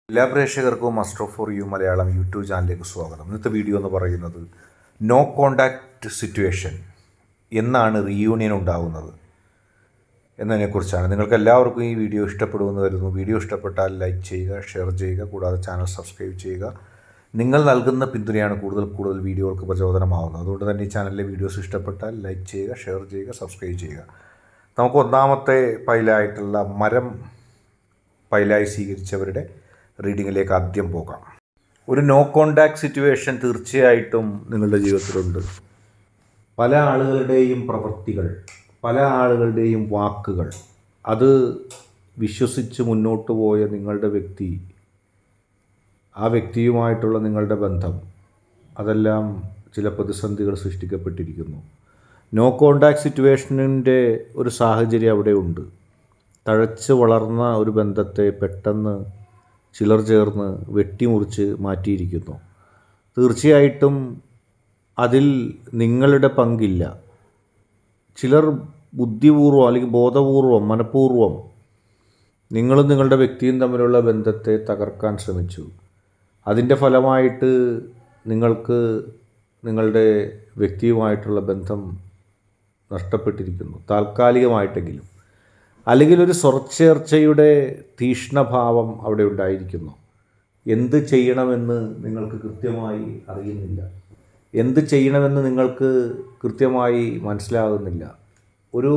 എല്ലാ പ്രേക്ഷകർക്കും muster for you Malayalam YouTube ചാനലിലേക്ക് സ്വാഗതം. ഇന്നത്തെ വീഡിയോ എന്ന് പറയുന്നത് നോ കോണ്ടാക്റ്റ് സിറ്റുവേഷൻ എന്നാണ് റീയൂണിയൻ ഉണ്ടാകുന്നത് എന്നതിനെക്കുറിച്ചാണ്. നിങ്ങൾക്ക് എല്ലാവർക്കും ഈ വീഡിയോ ഇഷ്ടപ്പെടുമെന്ന് വരുന്നു. വീഡിയോ ഇഷ്ടപ്പെട്ടാൽ ലൈക്ക് ചെയ്യുക, ഷെയർ ചെയ്യുക, കൂടാതെ ചാനൽ സബ്സ്ക്രൈബ് ചെയ്യുക. നിങ്ങൾ നൽകുന്ന പിന്തുണയാണ് കൂടുതൽ വീഡിയോകൾക്ക് പ്രചോദനമാകുന്നത്. അതുകൊണ്ട് തന്നെ ഈ ചാനലിലെ വീഡിയോസ് ഇഷ്ടപ്പെട്ടാൽ ലൈക്ക് ചെയ്യുക, ഷെയർ ചെയ്യുക, സബ്സ്ക്രൈബ് ചെയ്യുക. നമുക്ക് ഒന്നാമത്തെ പൈലായിട്ടുള്ള മരം പൈലായി സ്വീകരിച്ചവരുടെ റീഡിങ്ങിലേക്ക് ആദ്യം പോകാം. ഒരു നോ കോണ്ടാക്ട് സിറ്റുവേഷൻ തീർച്ചയായിട്ടും നിങ്ങളുടെ ജീവിതത്തിലുണ്ട്. പല ആളുകളുടെയും പ്രവൃത്തികൾ, പല ആളുകളുടെയും വാക്കുകൾ, അത് വിശ്വസിച്ച് മുന്നോട്ട് പോയ നിങ്ങളുടെ വ്യക്തി, ആ വ്യക്തിയുമായിട്ടുള്ള നിങ്ങളുടെ ബന്ധം, അതെല്ലാം ചില പ്രതിസന്ധികൾ സൃഷ്ടിക്കപ്പെട്ടിരിക്കുന്നു. നോ കോണ്ടാക്ട് സിറ്റുവേഷനിൻ്റെ ഒരു സാഹചര്യം അവിടെ ഉണ്ട്. തഴച്ച് വളർന്ന ഒരു ബന്ധത്തെ പെട്ടെന്ന് ചിലർ ചേർന്ന് വെട്ടിമുറിച്ച് മാറ്റിയിരിക്കുന്നു. തീർച്ചയായിട്ടും അതിൽ നിങ്ങളുടെ പങ്കില്ല. ചിലർ ബുദ്ധിപൂർവം അല്ലെങ്കിൽ ബോധപൂർവം, മനഃപൂർവ്വം നിങ്ങളും നിങ്ങളുടെ വ്യക്തിയും തമ്മിലുള്ള ബന്ധത്തെ തകർക്കാൻ ശ്രമിച്ചു. അതിൻ്റെ ഫലമായിട്ട് നിങ്ങൾക്ക് നിങ്ങളുടെ വ്യക്തിയുമായിട്ടുള്ള ബന്ധം നഷ്ടപ്പെട്ടിരിക്കുന്നു, താൽക്കാലികമായിട്ടെങ്കിലും. അല്ലെങ്കിൽ ഒരു സ്വരച്ചേർച്ചയുടെ തീക്ഷ്ണഭാവം അവിടെ ഉണ്ടായിരിക്കുന്നു. എന്ത് ചെയ്യണമെന്ന് നിങ്ങൾക്ക് കൃത്യമായി അറിയുന്നില്ല, എന്ത് ചെയ്യണമെന്ന് നിങ്ങൾക്ക് കൃത്യമായി മനസ്സിലാകുന്നില്ല. ഒരു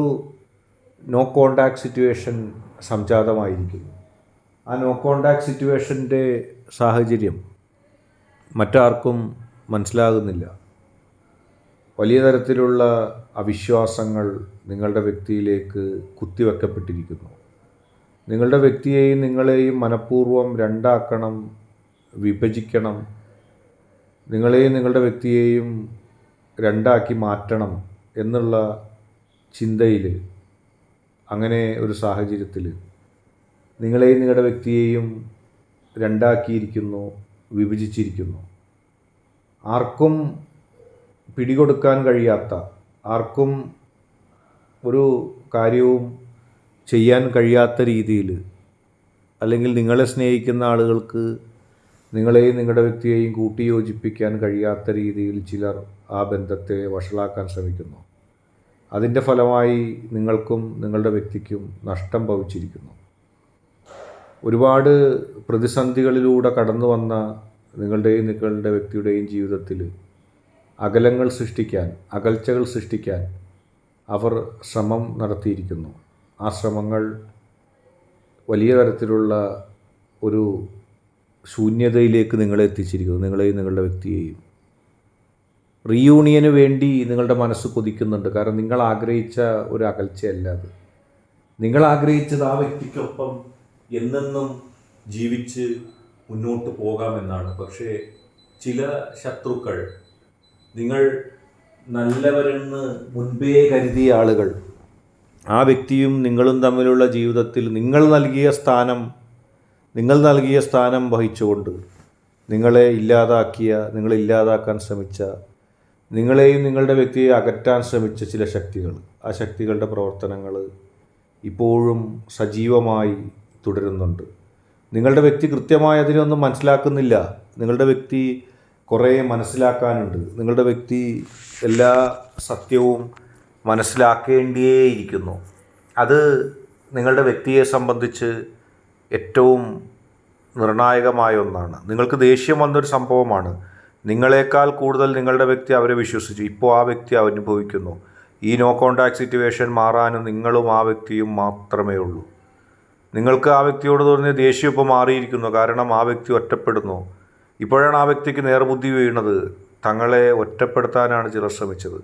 നോ കോണ്ടാക്ട് സിറ്റുവേഷൻ സംജാതമായിരിക്കുന്നു. ആ നോ കോണ്ടാക്ട് സിറ്റുവേഷൻ്റെ സാഹചര്യം മറ്റാർക്കും മനസ്സിലാകുന്നില്ല. വലിയ തരത്തിലുള്ള അവിശ്വാസങ്ങൾ നിങ്ങളുടെ വ്യക്തിയിലേക്ക് കുത്തിവെക്കപ്പെട്ടിരിക്കുന്നു. നിങ്ങളുടെ വ്യക്തിയെയും നിങ്ങളെയും മനഃപൂർവ്വം രണ്ടാക്കണം, വിഭജിക്കണം, നിങ്ങളെയും നിങ്ങളുടെ വ്യക്തിയെയും രണ്ടാക്കി മാറ്റണം എന്നുള്ള ചിന്തയിൽ, അങ്ങനെ ഒരു സാഹചര്യത്തിൽ നിങ്ങളെയും നിങ്ങളുടെ വ്യക്തിയെയും രണ്ടാക്കിയിരിക്കുന്നു, വിഭജിച്ചിരിക്കുന്നു. ആർക്കും പിടികൊടുക്കാൻ കഴിയാത്ത, ആർക്കും ഒരു കാര്യവും ചെയ്യാൻ കഴിയാത്ത രീതിയിൽ, അല്ലെങ്കിൽ നിങ്ങളെ സ്നേഹിക്കുന്ന ആളുകൾക്ക് നിങ്ങളെയും നിങ്ങളുടെ വ്യക്തിയെയും കൂട്ടിയോജിപ്പിക്കാൻ കഴിയാത്ത രീതിയിൽ ചിലർ ആ ബന്ധത്തെ വഷളാക്കാൻ ശ്രമിക്കുന്നു. അതിൻ്റെ ഫലമായി നിങ്ങൾക്കും നിങ്ങളുടെ വ്യക്തിക്കും നഷ്ടം ഭവിച്ചിരിക്കുന്നു. ഒരുപാട് പ്രതിസന്ധികളിലൂടെ കടന്നു വന്ന നിങ്ങളുടെയും നിങ്ങളുടെ വ്യക്തിയുടെയും ജീവിതത്തിൽ അകലങ്ങൾ സൃഷ്ടിക്കാൻ, അകൽച്ചകൾ സൃഷ്ടിക്കാൻ അവർ ശ്രമം നടത്തിയിരിക്കുന്നു. ആ ശ്രമങ്ങൾ വലിയ തരത്തിലുള്ള ഒരു ശൂന്യതയിലേക്ക് നിങ്ങളെ എത്തിച്ചിരിക്കുന്നു, നിങ്ങളെയും നിങ്ങളുടെ വ്യക്തിയെയും. റീയൂണിയന് വേണ്ടി നിങ്ങളുടെ മനസ്സ് കൊതിക്കുന്നുണ്ട്. കാരണം നിങ്ങൾ ആഗ്രഹിച്ച ഒരു അകൽച്ചയല്ല അത്. നിങ്ങൾ ആഗ്രഹിച്ചത് ആ വ്യക്തിക്കൊപ്പം എന്നെന്നും ജീവിച്ച് മുന്നോട്ട് പോകാമെന്നാണ്. പക്ഷേ ചില ശത്രുക്കൾ, നിങ്ങൾ നല്ലവരെന്ന് മുൻപേ കരുതിയ ആളുകൾ, ആ വ്യക്തിയും നിങ്ങളും തമ്മിലുള്ള ജീവിതത്തിൽ നിങ്ങൾ നൽകിയ സ്ഥാനം വഹിച്ചുകൊണ്ട് നിങ്ങളെ ഇല്ലാതാക്കാൻ ശ്രമിച്ച, നിങ്ങളെയും നിങ്ങളുടെ വ്യക്തിയെ അകറ്റാൻ ശ്രമിച്ച ചില ശക്തികൾ, ആ ശക്തികളുടെ പ്രവർത്തനങ്ങൾ ഇപ്പോഴും സജീവമായി തുടരുന്നുണ്ട്. നിങ്ങളുടെ വ്യക്തി കൃത്യമായി അതിനൊന്നും മനസ്സിലാക്കുന്നില്ല. നിങ്ങളുടെ വ്യക്തി കുറേ മനസ്സിലാക്കാനുണ്ട്. നിങ്ങളുടെ വ്യക്തി എല്ലാ സത്യവും മനസ്സിലാക്കേണ്ടിയേയിരിക്കുന്നു. അത് നിങ്ങളുടെ വ്യക്തിയെ സംബന്ധിച്ച് ഏറ്റവും നിർണായകമായ ഒന്നാണ്. നിങ്ങൾക്ക് ദേഷ്യം വന്നൊരു സംഭവമാണ്. നിങ്ങളെക്കാൾ കൂടുതൽ നിങ്ങളുടെ വ്യക്തി അവരെ വിശ്വസിച്ചു. ഇപ്പോൾ ആ വ്യക്തി അനുഭവിക്കുന്നു. ഈ നോ കോണ്ടാക്ട് സിറ്റുവേഷൻ മാറാനും നിങ്ങളും ആ വ്യക്തിയും മാത്രമേ ഉള്ളൂ. നിങ്ങൾക്ക് ആ വ്യക്തിയോട് തോന്നിയ ദേഷ്യം ഇപ്പോൾ മാറിയിരിക്കുന്നു. കാരണം ആ വ്യക്തി ഒറ്റപ്പെടുന്നു. ഇപ്പോഴാണ് ആ വ്യക്തിക്ക് നേർബുദ്ധി വീണത്. തങ്ങളെ ഒറ്റപ്പെടുത്താനാണ് ചിലർ ശ്രമിച്ചത്.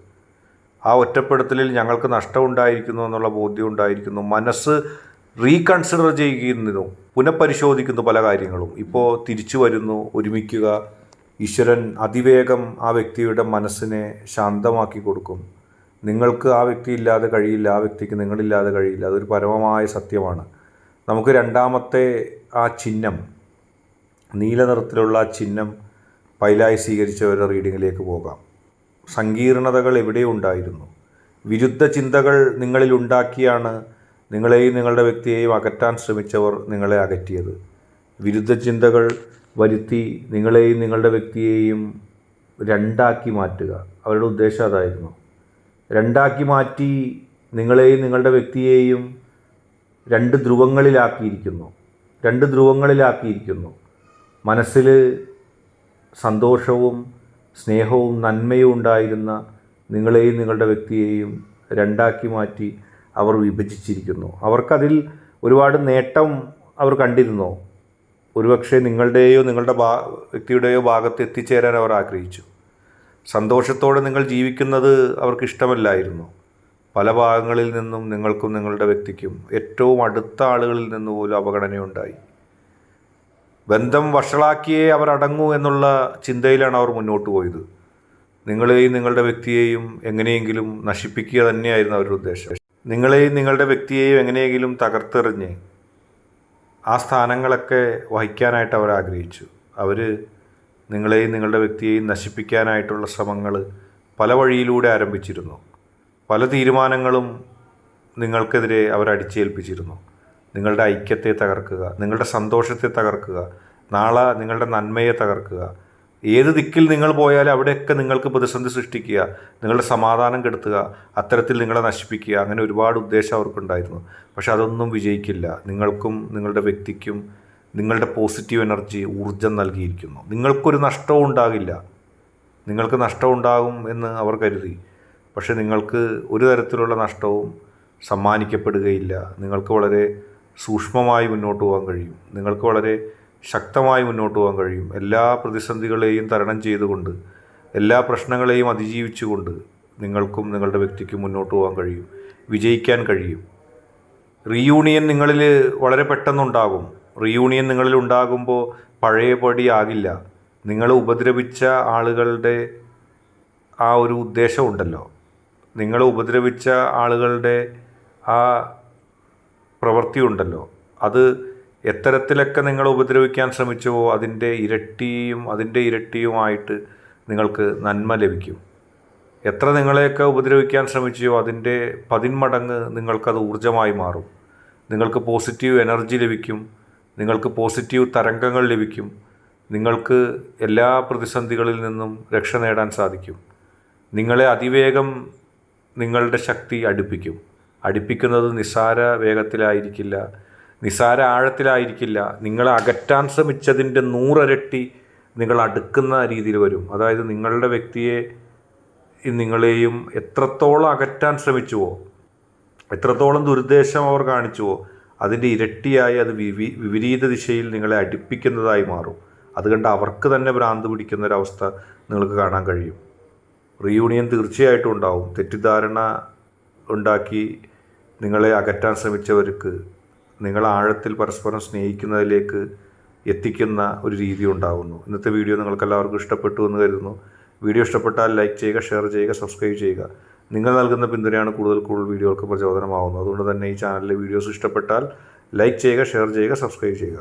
ആ ഒറ്റപ്പെടുത്തലിൽ ഞങ്ങൾക്ക് നഷ്ടമുണ്ടായിരിക്കുന്നു എന്നുള്ള ബോധ്യം ഉണ്ടായിരിക്കുന്നു. മനസ്സ് റീകൺസിഡർ ചെയ്യുന്നു, പുനഃപരിശോധിക്കുന്നു പല കാര്യങ്ങളും. ഇപ്പോൾ തിരിച്ചു വരുന്നു, ഒരുമിക്കുക. ഈശ്വരൻ അതിവേഗം ആ വ്യക്തിയുടെ മനസ്സിനെ ശാന്തമാക്കി കൊടുക്കും. നിങ്ങൾക്ക് ആ വ്യക്തി ഇല്ലാതെ കഴിയില്ല, ആ വ്യക്തിക്ക് നിങ്ങളില്ലാതെ കഴിയില്ല. അതൊരു പരമമായ സത്യമാണ്. നമുക്ക് രണ്ടാമത്തെ ആ ചിഹ്നം, നീല നിറത്തിലുള്ള ചിഹ്നം പൈലായി സ്വീകരിച്ചവരുടെ റീഡിങ്ങിലേക്ക് പോകാം. സങ്കീർണതകൾ എവിടെയുണ്ടായിരുന്നു? വിരുദ്ധ ചിന്തകൾ നിങ്ങളിലുണ്ടാക്കിയാണ് നിങ്ങളെയും നിങ്ങളുടെ വ്യക്തിയെയും അകറ്റാൻ ശ്രമിച്ചവർ നിങ്ങളെ അകറ്റിയത്. വിരുദ്ധ ചിന്തകൾ വരുത്തി നിങ്ങളെയും നിങ്ങളുടെ വ്യക്തിയെയും രണ്ടാക്കി മാറ്റുക. അവരുടെ ഉദ്ദേശം അതായിരുന്നു. രണ്ടാക്കി മാറ്റി നിങ്ങളെയും നിങ്ങളുടെ വ്യക്തിയെയും രണ്ട് ധ്രുവങ്ങളിലാക്കിയിരിക്കുന്നു. മനസ്സിൽ സന്തോഷവും സ്നേഹവും നന്മയും ഉണ്ടായിരുന്ന നിങ്ങളെയും നിങ്ങളുടെ വ്യക്തിയെയും രണ്ടാക്കി മാറ്റി അവർ വിഭജിച്ചിരിക്കുന്നു. അവർക്കതിൽ ഒരുപാട് നേട്ടം അവർ കണ്ടിരുന്നു. ഒരുപക്ഷെ നിങ്ങളുടെയോ നിങ്ങളുടെ വ്യക്തിയുടെയോ ഭാഗത്ത് എത്തിച്ചേരാൻ അവർ ആഗ്രഹിച്ചു. സന്തോഷത്തോടെ നിങ്ങൾ ജീവിക്കുന്നത് അവർക്കിഷ്ടമല്ലായിരുന്നു. പല ഭാഗങ്ങളിൽ നിന്നും നിങ്ങൾക്കും നിങ്ങളുടെ വ്യക്തിക്കും ഏറ്റവും അടുത്ത ആളുകളിൽ നിന്ന് പോലും അവഗണനയുണ്ടായി. ബന്ധം വഷളാക്കിയേ അവർ അടങ്ങൂ എന്നുള്ള ചിന്തയിലാണ് അവർ മുന്നോട്ട് പോയത്. നിങ്ങളെയും നിങ്ങളുടെ വ്യക്തിയെയും എങ്ങനെയെങ്കിലും നശിപ്പിക്കുക തന്നെയായിരുന്നു അവരുടെ ഉദ്ദേശം. നിങ്ങളെയും നിങ്ങളുടെ വ്യക്തിയെയും എങ്ങനെയെങ്കിലും തകർത്തെറിഞ്ഞ് ആ സ്ഥാനങ്ങളൊക്കെ വഹിക്കാനായിട്ട് അവർ ആഗ്രഹിച്ചു. അവർ നിങ്ങളെയും നിങ്ങളുടെ വ്യക്തിയെയും നശിപ്പിക്കാനായിട്ടുള്ള ശ്രമങ്ങൾ പല വഴിയിലൂടെ ആരംഭിച്ചിരുന്നു. പല തീരുമാനങ്ങളും നിങ്ങൾക്കെതിരെ അവർ അടിച്ചേൽപ്പിച്ചിരുന്നു. നിങ്ങളുടെ ഐക്യത്തെ തകർക്കുക, നിങ്ങളുടെ സന്തോഷത്തെ തകർക്കുക, നാളെ നിങ്ങളുടെ നന്മയെ തകർക്കുക. ഏത് ദിക്കിൽ നിങ്ങൾ പോയാലും അവിടെയൊക്കെ നിങ്ങൾക്ക് പ്രതിസന്ധി സൃഷ്ടിക്കുക, നിങ്ങളുടെ സമാധാനം കെടുത്തുക, അത്തരത്തിൽ നിങ്ങളെ നശിപ്പിക്കുക. അങ്ങനെ ഒരുപാട് ഉദ്ദേശം അവർക്കുണ്ടായിരുന്നു. പക്ഷെ അതൊന്നും വിജയിക്കില്ല. നിങ്ങൾക്കും നിങ്ങളുടെ വ്യക്തിക്കും നിങ്ങളുടെ പോസിറ്റീവ് എനർജി ഊർജം നൽകിയിരിക്കുന്നു. നിങ്ങൾക്കൊരു നഷ്ടവും ഉണ്ടാകില്ല. നിങ്ങൾക്ക് നഷ്ടമുണ്ടാകും എന്ന് അവർ കരുതി. പക്ഷെ നിങ്ങൾക്ക് ഒരു തരത്തിലുള്ള നഷ്ടവും സമ്മാനിക്കപ്പെടുകയില്ല. നിങ്ങൾക്ക് വളരെ സൂക്ഷ്മമായി മുന്നോട്ട് പോകാൻ കഴിയും. നിങ്ങൾക്ക് വളരെ ശക്തമായി മുന്നോട്ട് പോകാൻ കഴിയും. എല്ലാ പ്രതിസന്ധികളെയും തരണം ചെയ്തുകൊണ്ട്, എല്ലാ പ്രശ്നങ്ങളെയും അതിജീവിച്ചുകൊണ്ട് നിങ്ങൾക്കും നിങ്ങളുടെ വ്യക്തിക്കും മുന്നോട്ട് പോകാൻ കഴിയും, വിജയിക്കാൻ കഴിയും. റീയൂണിയൻ നിങ്ങളിൽ വളരെ പെട്ടെന്നുണ്ടാകും. റീയൂണിയൻ നിങ്ങളിൽ ഉണ്ടാകുമ്പോൾ പഴയപടി ആകില്ല. നിങ്ങളെ ഉപദ്രവിച്ച ആളുകളുടെ ആ ഒരു ഉദ്ദേശമുണ്ടല്ലോ, നിങ്ങളെ ഉപദ്രവിച്ച ആളുകളുടെ ആ പ്രവൃത്തി ഉണ്ടല്ലോ, അത് എത്തരത്തിലൊക്കെ നിങ്ങളെ ഉപദ്രവിക്കാൻ ശ്രമിച്ചുവോ അതിൻ്റെ ഇരട്ടിയുമായിട്ട് നിങ്ങൾക്ക് നന്മ ലഭിക്കും. എത്ര നിങ്ങളെയൊക്കെ ഉപദ്രവിക്കാൻ ശ്രമിച്ചുവോ അതിൻ്റെ 10 മടങ്ങ് നിങ്ങൾക്കത് ഊർജ്ജമായി മാറും. നിങ്ങൾക്ക് പോസിറ്റീവ് എനർജി ലഭിക്കും, നിങ്ങൾക്ക് പോസിറ്റീവ് തരംഗങ്ങൾ ലഭിക്കും, നിങ്ങൾക്ക് എല്ലാ പ്രതിസന്ധികളിൽ നിന്നും രക്ഷ നേടാൻ സാധിക്കും. നിങ്ങളെ അതിവേഗം നിങ്ങളുടെ ശക്തി അടുപ്പിക്കുന്നത് നിസ്സാര വേഗത്തിലായിരിക്കില്ല, നിസ്സാര ആഴത്തിലായിരിക്കില്ല. നിങ്ങളെ അകറ്റാൻ ശ്രമിച്ചതിൻ്റെ 100 ഇരട്ടി നിങ്ങൾ അടുക്കുന്ന രീതിയിൽ വരും. അതായത് നിങ്ങളുടെ വ്യക്തിയെ നിങ്ങളെയും എത്രത്തോളം അകറ്റാൻ ശ്രമിച്ചുവോ, എത്രത്തോളം ദുരുദ്ദേശം അവർ കാണിച്ചുവോ അതിൻ്റെ ഇരട്ടിയായി അത് വിപരീത ദിശയിൽ നിങ്ങളെ അടുപ്പിക്കുന്നതായി മാറും. അതുകൊണ്ട് അവർക്ക് തന്നെ ഭ്രാന്ത് പിടിക്കുന്നൊരവസ്ഥ നിങ്ങൾക്ക് കാണാൻ കഴിയും. റീയൂണിയൻ തീർച്ചയായിട്ടും ഉണ്ടാവും. തെറ്റിദ്ധാരണ ഉണ്ടാക്കി നിങ്ങളെ അകറ്റാൻ ശ്രമിച്ചവർക്ക് നിങ്ങൾ ആഴത്തിൽ പരസ്പരം സ്നേഹിക്കുന്നതിലേക്ക് എത്തിക്കുന്ന ഒരു രീതി ഉണ്ടാകുന്നു. ഇന്നത്തെ വീഡിയോ നിങ്ങൾക്കെല്ലാവർക്കും ഇഷ്ടപ്പെട്ടു എന്ന് കരുതുന്നു. വീഡിയോ ഇഷ്ടപ്പെട്ടാൽ ലൈക്ക് ചെയ്യുക, ഷെയർ ചെയ്യുക, സബ്സ്ക്രൈബ് ചെയ്യുക. നിങ്ങൾ നൽകുന്ന പിന്തുണയാണ് കൂടുതൽ വീഡിയോകൾക്ക് പ്രചോദനമാകുന്നത്. അതുകൊണ്ട് തന്നെ ഈ ചാനലിലെ വീഡിയോസ് ഇഷ്ടപ്പെട്ടാൽ ലൈക്ക് ചെയ്യുക, ഷെയർ ചെയ്യുക, സബ്സ്ക്രൈബ് ചെയ്യുക.